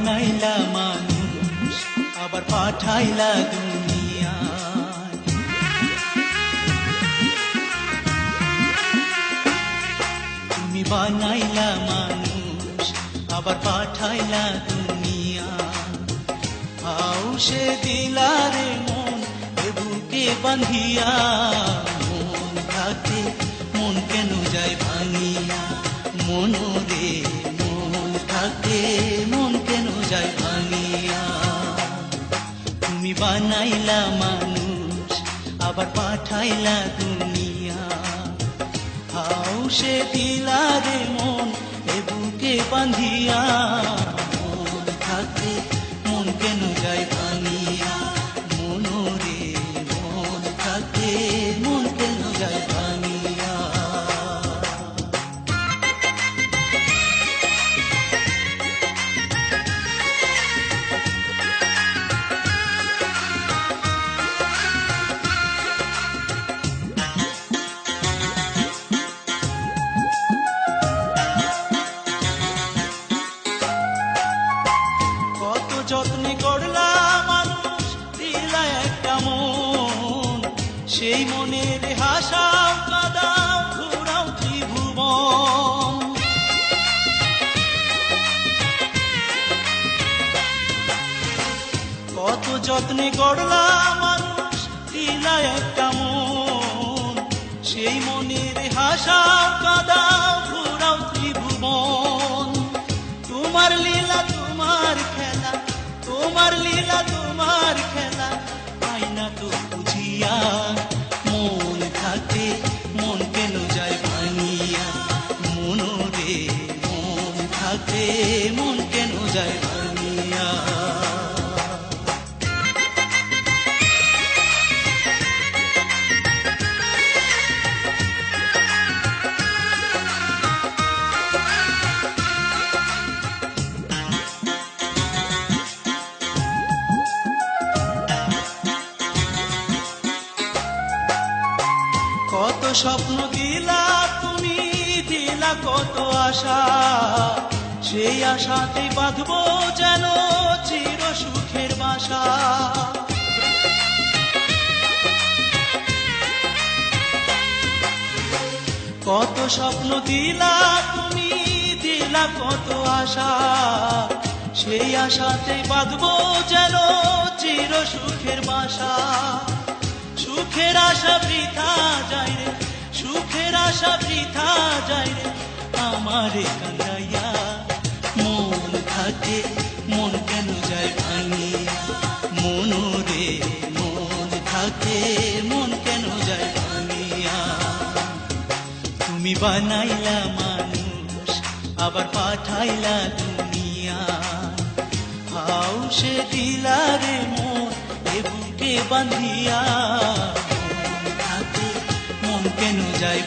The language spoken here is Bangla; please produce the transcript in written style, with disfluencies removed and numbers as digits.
বানাইলা মানুষ আবার পাঠাইলা দুনিয়ায়। তুমি বানাইলা মানুষ আবার পাঠাইলা দুনিয়ায়। আউশে দিলা রে মন এ বুকে বাঁধিয়া, মন থাকে মন কেন যায় ভাঙিয়া, মনোরে মন থাকে মন কেন যায় ভাঙিয়া। তুমি বানাইলা মানুষ আবার পাঠাইলা দুনিয়া, হাউসে দিলা রে মন এ বুকে বাঁধিয়া, মন থাকে মন কেন যায় ভাঙিয়া, মনোরে মন থাকে মন কেন যায় ভাঙিয়া। যত্নে করলা মানুষ দিলা একটা মন, সেই মনের হাসাও কাদাও ঘুরাও ত্রিভুবন। কত যত্নে করলা মানুষ দিলা একটা মন, সেই মনের হাসাও কাদাও ঘুরাও ত্রিভুবন। তোমার লীলা তোমার খেলা, তোমার লীলা তোমার খেলা আইনা তো বুঝিয়া, মন থাকে মন কেন যায় ভাঙিয়া, মনোরে মন থাকে মন কেন যায় ভাঙিয়া। কত স্বপ্ন দিলা তুমি, দিলা কত আশা, সেই আশাতে বাঁধবো যেন চির সুখের বাসা। কত স্বপ্ন দিলা তুমি, দিলা কত আশা, সেই আশাতে বাঁধবো যেন চির সুখের বাসা। সুখের আশা বৃথা যায় রে, সুখের আশা বৃথা যায় রে, আমারে কান্দাইয়া, মন থাকে মন কেন যায় ভাঙিয়া, মনোরে মন থাকে মন কেন যায় ভাঙিয়া। তুমি বানাইলা মানুষ আবার পাঠাইলা দুনিয়া, হাউসে দিলা রে মন এ বুকে বাঁধিয়া, মন থাকে মন কেন যায়